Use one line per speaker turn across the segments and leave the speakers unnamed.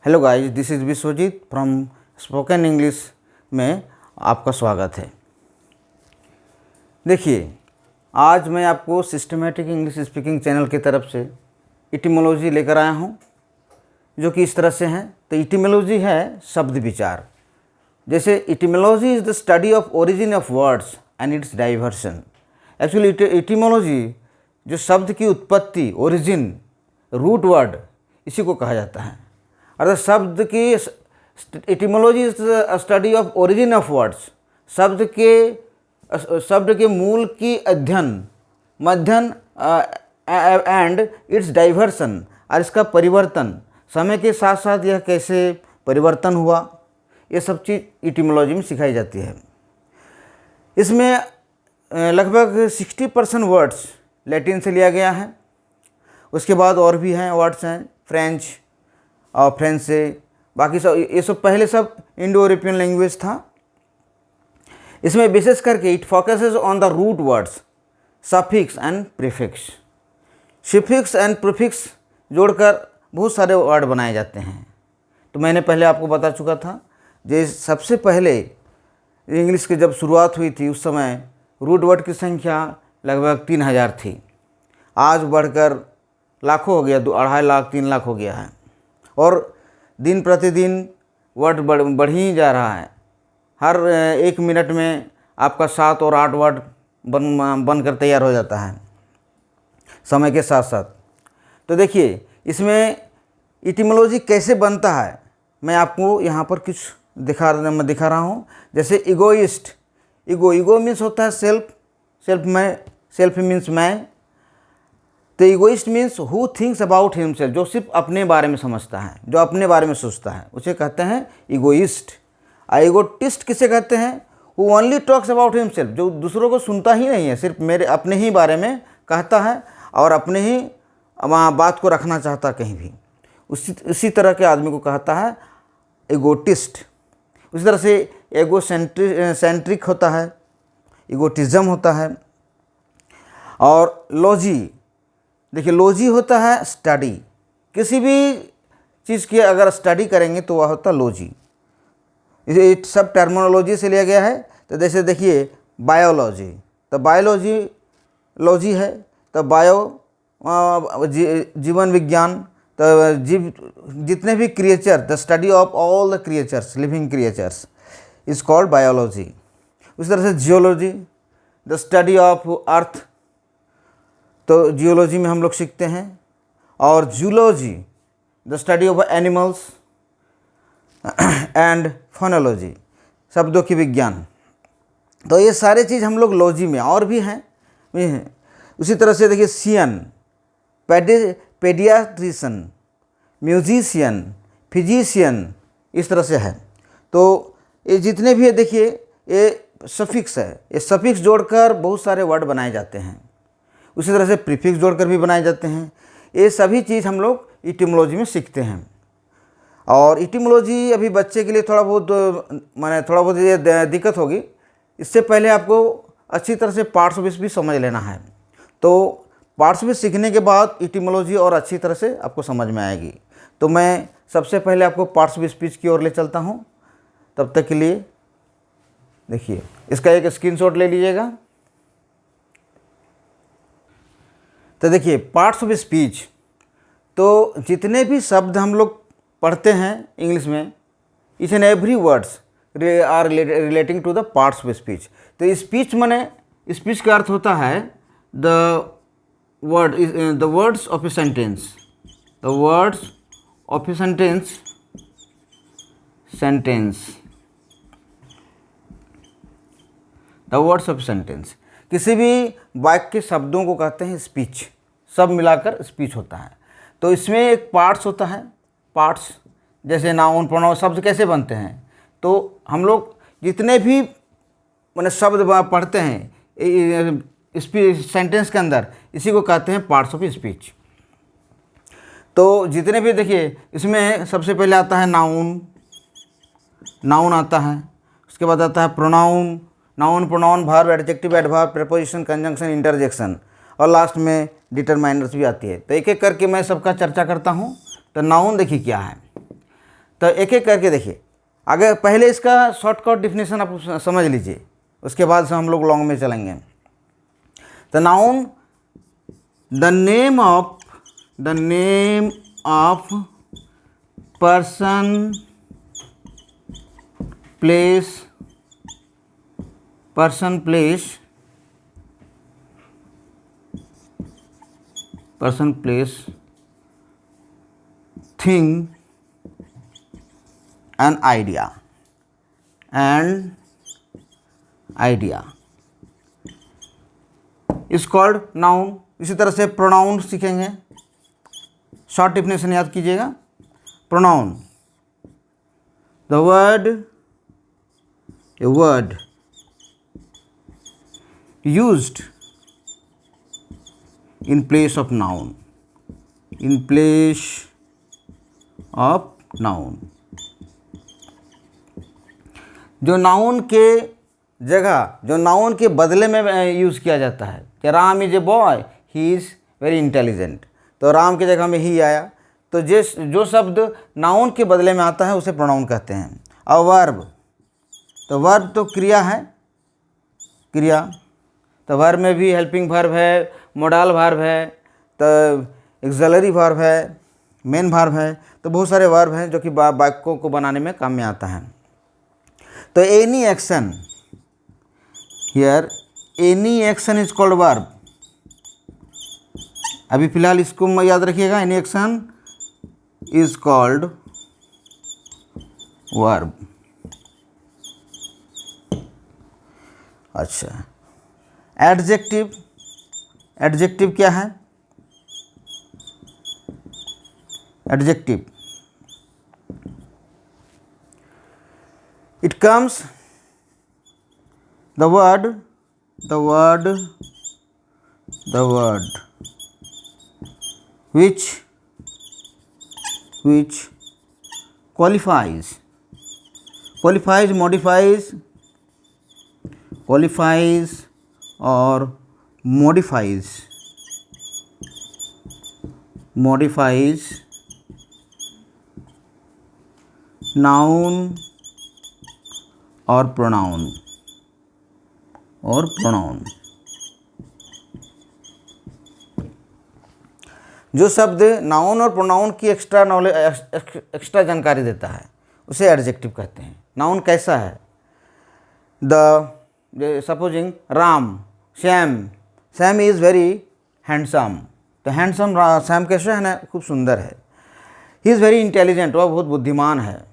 Hello guys, this is Vishwajeet from spoken English में आपका स्वागत है। देखिए, आज मैं आपको सिस्टमेटिक इंग्लिश स्पीकिंग चैनल की तरफ से इटिमोलॉजी लेकर आया हूं, जो कि इस तरह से हैं। तो इटिमोलॉजी है शब्द विचार। जैसे etymology is the study of origin of words and its diversion. Actually etymology जो शब्द की उत्पत्ति, ओरिजिन, रूट वर्ड, इसी को कहा जाता है। अर्थात शब्द की etymology is study of origin of words. शब्द के मूल की अध्ययन, मध्यन एंड इट्स डाइवर्सन, और इसका परिवर्तन, समय के साथ साथ यह कैसे परिवर्तन हुआ, ये सब चीज़ इटिमोलॉजी में सिखाई जाती है। इसमें लगभग 60% वर्ड्स लैटिन से लिया गया है। उसके बाद और भी हैं वर्ड्स हैं, फ्रेंच और फ्रेंच से, बाकी सब ये सब पहले सब इंडो यूरोपियन लैंग्वेज था। इसमें विशेष करके it focuses on the root words, suffix and prefix. Suffix and prefix जोड़कर बहुत सारे वर्ड बनाए जाते हैं। तो मैंने पहले आपको बता चुका था, जो सबसे पहले इंग्लिश की जब शुरुआत हुई थी उस समय रूट वर्ड की संख्या लगभग 3000 थी। आज बढ़कर लाखों हो गया, 2.5 लाख 3 लाख हो गया है। और दिन प्रतिदिन वर्ड बढ़ ही जा रहा है। हर 1 मिनट में आपका 7 और 8 वर्ड बनकर तैयार हो जाता है समय के साथ साथ। तो देखिए, इसमें इटिमोलॉजी कैसे बनता है, मैं आपको यहाँ पर कुछ दिखा रहा हूँ। जैसे इगोइस्ट, ईगो मीन्स होता है सेल्फ मीन्स मैं। तो egoist means who thinks about himself, जो सिर्फ अपने बारे में समझता है, जो अपने बारे में सोचता है, उसे कहते हैं इगोइस्ट। ईगोटिस्ट किसे कहते हैं? Who only talks about himself, जो दूसरों को सुनता ही नहीं है, सिर्फ अपने ही बारे में कहता है और अपने ही बात को रखना चाहता कहीं भी। उसी तरह के आदमी को कहता है इगोटिस्ट। उसी तरह से एगोसेंट्रिक होता है, इगोटिज्म होता है। और लॉजी, देखिए लॉजी होता है स्टडी। किसी भी चीज़ की अगर स्टडी करेंगे तो वह होता है लॉजी। ये सब टर्मिनोलॉजी से लिया गया है। तो जैसे देखिए बायोलॉजी, तो बायोलॉजी लॉजी है। तो जीवन विज्ञान, तो जितने भी creature, the study of all the creatures, living creatures is called biology. उसी तरह से geology, the study of earth, तो जियोलॉजी में हम लोग सीखते हैं। और zoology, the study of animals. And phonology, शब्दों की विज्ञान। तो ये सारे चीज़ हम लोग लॉजी में, और भी हैं। उसी तरह से देखिए सियन, पेडियाट्रिशन, म्यूजिशियन, फिजिशियन, इस तरह से है। तो ये जितने भी है, देखिए ये सफिक्स है। ये सफिक्स जोड़कर बहुत सारे वर्ड बनाए जाते हैं। उसी तरह से प्रीफिक्स जोड़कर भी बनाए जाते हैं। ये सभी चीज़ हम लोग इटिमोलॉजी में सीखते हैं। और इटिमोलॉजी अभी बच्चे के लिए थोड़ा बहुत ये दिक्कत होगी। इससे पहले आपको अच्छी तरह से पार्ट्स ऑफ स्पीच भी समझ लेना है। तो पार्ट्स भी सीखने के बाद इटिमोलॉजी और अच्छी तरह से आपको समझ में आएगी। तो मैं सबसे पहले आपको पार्ट्स ऑफ स्पीच की ओर ले चलता हूँ। तब तक के लिए देखिए, इसका एक स्क्रीनशॉट ले लीजिएगा। तो देखिए पार्ट्स ऑफ स्पीच, तो जितने भी शब्द हम लोग पढ़ते हैं इंग्लिश में, each and every words are relating to the parts of speech. तो स्पीच माने, स्पीच का अर्थ होता है the words of a sentence, the words of a sentence, the words of sentence. किसी भी वाक्य के शब्दों को कहते हैं स्पीच। सब मिलाकर स्पीच होता है। तो इसमें एक पार्ट्स होता है। पार्ट्स जैसे नाउन, प्रोनाउन, शब्द कैसे बनते हैं। तो हम लोग जितने भी शब्द पढ़ते हैं स्पीच सेंटेंस के अंदर, इसी को कहते हैं पार्ट्स ऑफ स्पीच। तो जितने भी देखिए, इसमें सबसे पहले आता है नाउन आता है। उसके बाद आता है pronoun, noun, pronoun, verb, adjective, adverb, preposition, conjunction, interjection, और लास्ट में डिटरमाइनर्स भी आती है। तो एक एक करके मैं सबका चर्चा करता हूँ। तो नाउन देखिए क्या है। तो एक एक करके देखिए। आगे पहले इसका शॉर्टकट डिफिनेशन आप समझ लीजिए, उसके बाद से हम लोग लॉन्ग में चलेंगे। तो noun the name of person place thing and idea is called noun. इसी तरह से प्रोनाउन सीखेंगे, शॉर्ट डिफिनेशन याद कीजिएगा। Pronoun the word used in place of noun, जो नाउन के जगह, जो नाउन के बदले में यूज़ किया जाता है कि Ram is a boy, he is very intelligent, तो राम की जगह में ही आया। तो जो शब्द नाउन के बदले में आता है उसे प्रोनाउन कहते हैं। और वर्ब, तो वर्ब तो क्रिया है, क्रिया, तो वर्ब में भी हेल्पिंग वर्ब है, मोडाल वर्ब है, तो एक्सिलरी वर्ब है, मेन वर्ब है, तो बहुत सारे वर्ब हैं जो कि वाक्यों को बनाने में काम में आता है। तो any action, here any action is called verb. अभी फिलहाल इसको याद रखिएगा, any action is called verb. अच्छा, एडजेक्टिव, एडजेक्टिव क्या है? Adjective, it comes the word which qualifies, modifies or modifies noun or pronoun जो शब्द नाउन और प्रोनाउन की एक्स्ट्रा नॉलेज, एक्स्ट्रा जानकारी देता है उसे एडजेक्टिव कहते हैं। नाउन कैसा है? Supposing Ram, Sam is very handsome, तो हैंडसम सैम कैसे है ना, खूब सुंदर है। ही इज़ वेरी इंटेलिजेंट, वह बहुत बुद्धिमान है।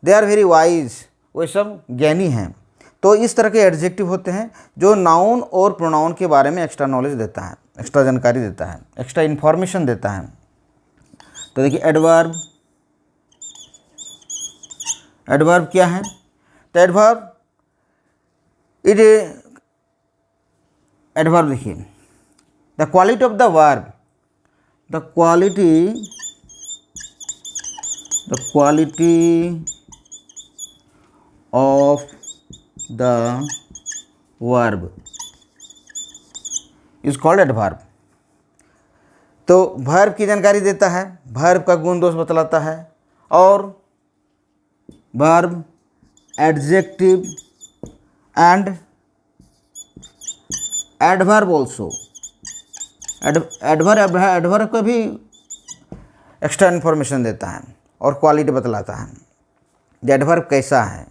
दे आर वेरी वाइज, वो सब ज्ञानी हैं। तो इस तरह के एडजेक्टिव होते हैं जो नाउन और प्रोनाउन के बारे में एक्स्ट्रा नॉलेज देता है, एक्स्ट्रा जानकारी देता है, एक्स्ट्रा इन्फॉर्मेशन देता है। तो देखिए एडवर्ब, एडवर्ब क्या है? तो एडवर्ब एडवर्ब देखिए, the quality of the verb, the quality of the verb is called adverb. तो वर्ब की जानकारी देता है, वर्ब का गुण दोष बतलाता है, और verb, adjective and adverb also. Adverb को भी एक्स्ट्रा इन्फॉर्मेशन देता है और क्वालिटी बतलाता है, एडवर्ब कैसा है।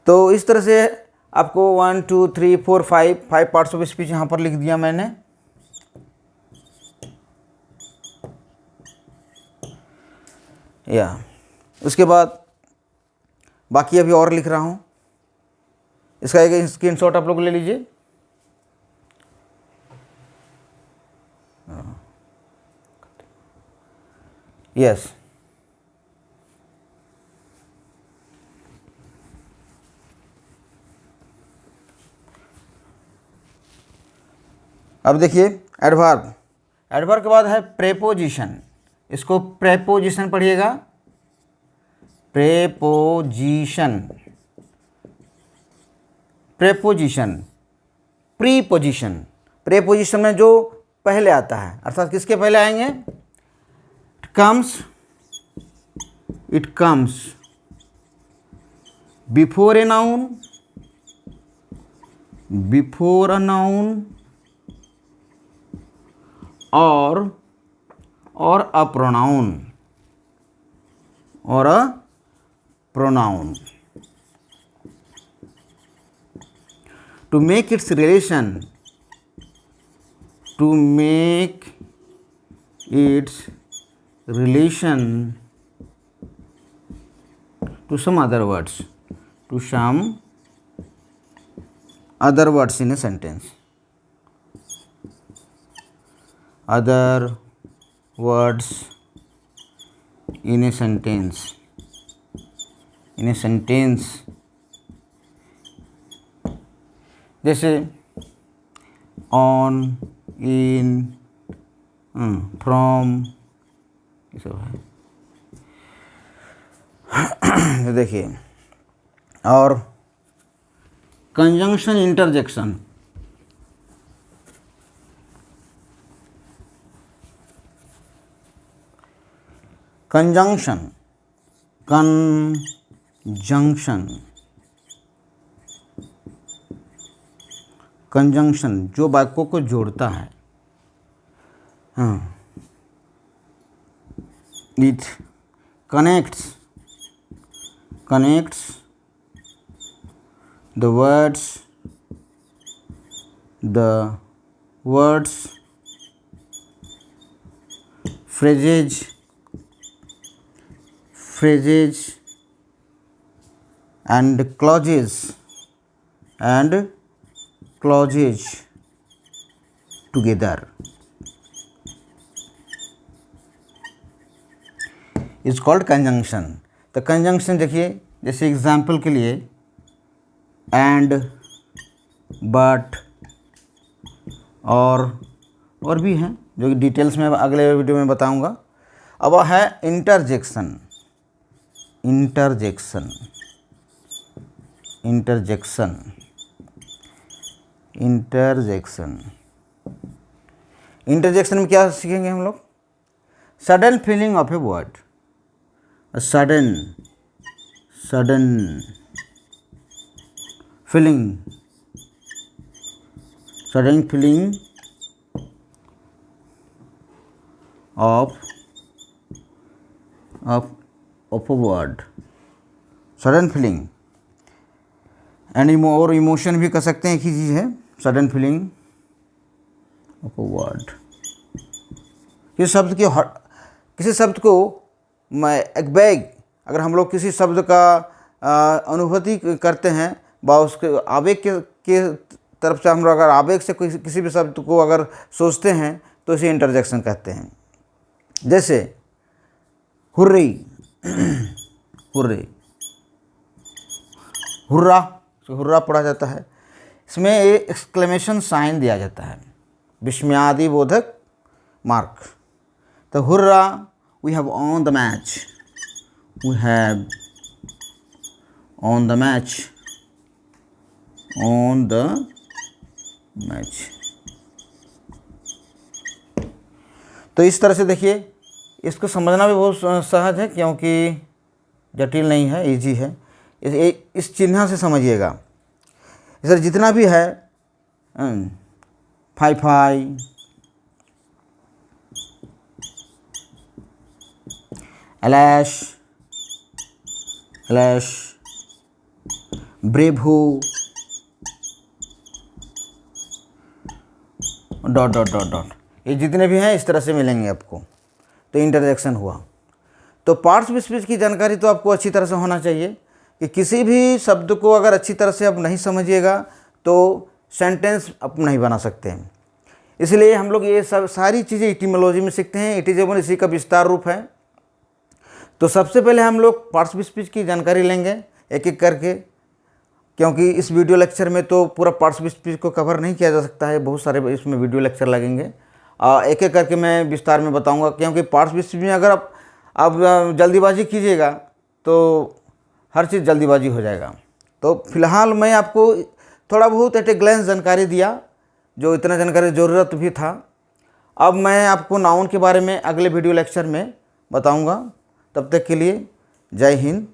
तो इस तरह से आपको 1 2 3 4 5 पार्ट्स ऑफ स्पीच यहाँ पर लिख दिया मैंने। या उसके बाद बाकी अभी और लिख रहा हूँ, इसका एक स्क्रीनशॉट आप लोग ले लीजिए। यस, अब देखिए एडवर्ब, एडवर्ब के बाद है प्रेपोजिशन। इसको प्रेपोजिशन पढ़िएगा, प्रेपोजिशन, प्रीपोजिशन। प्रेपोजिशन में जो पहले आता है, अर्थात किसके पहले आएंगे? Comes it comes before a noun, or a pronoun, to make its relation, to some other words, in a sentence. Other words in a sentence. जैसे on, in, from, ये सब है। देखिए, और कंजंक्शन इंटरजेक्शन, कंजंक्शन जो वाक्यों को जोड़ता है, it connects the words, phrases and clauses together is called conjunction. तो कंजंक्शन देखिए, जैसे एग्जाम्पल के लिए एंड, बट, और भी हैं जो डिटेल्स में अगले वीडियो में बताऊंगा। अब है इंटरजेक्शन। इंटरजेक्शन में क्या सीखेंगे हम लोग? Sudden feeling of a word, sudden feeling of a word, sudden feeling and और इमोशन भी कह सकते हैं, एक ही चीज़ है sudden feeling of a word. किसी शब्द को मैं एक बैग, अगर हम लोग किसी शब्द का अनुभूति करते हैं बा उसके आवेग के तरफ से, हम लोग अगर आवेग से किसी भी शब्द को अगर सोचते हैं तो इसे इंटरजेक्शन कहते हैं। जैसे हुर्री, हुर्रा पढ़ा जाता है, इसमें एक एक्सक्लेमेशन साइन दिया जाता है, विस्मयादि बोधक मार्क। तो hurrah, we have on the match, तो इस तरह से देखिए, इसको समझना भी बहुत सहज है क्योंकि जटिल नहीं है, इजी है। इस चिन्ह से समझिएगा। इधर जितना भी है फाई, एलैश, ब्रेभू, डॉट, ये जितने भी हैं इस तरह से मिलेंगे आपको। तो इंटरजेक्शन हुआ। तो पार्ट्स ऑफ स्पीच की जानकारी तो आपको अच्छी तरह से होना चाहिए कि किसी भी शब्द को अगर अच्छी तरह से आप नहीं समझिएगा तो सेंटेंस आप नहीं बना सकते हैं। इसलिए हम लोग ये सब सारी चीज़ें इटिमोलॉजी में सीखते हैं। इटिज्म इसी का विस्तार रूप है। तो सबसे पहले हम लोग पार्ट्स ऑफ स्पीच की जानकारी लेंगे एक एक करके, क्योंकि इस वीडियो लेक्चर में तो पूरा पार्ट्स ऑफ स्पीच को कवर नहीं किया जा सकता है, बहुत सारे इसमें वीडियो लेक्चर लगेंगे। एक एक करके मैं विस्तार में बताऊंगा, क्योंकि पार्ट्स ऑफ स्पीच में अगर आप जल्दीबाजी कीजिएगा तो हर चीज़ जल्दीबाजी हो जाएगा। तो फिलहाल मैं आपको थोड़ा बहुत एट ए ग्लैंस जानकारी दिया, जो इतना जानकारी ज़रूरत भी था। अब मैं आपको नाउन के बारे में अगले वीडियो लेक्चर में बताऊंगा। तब तक के लिए जय हिंद,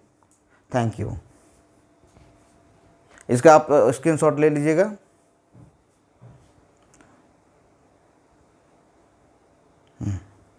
थैंक यू। इसका आप स्क्रीनशॉट ले लीजिएगा।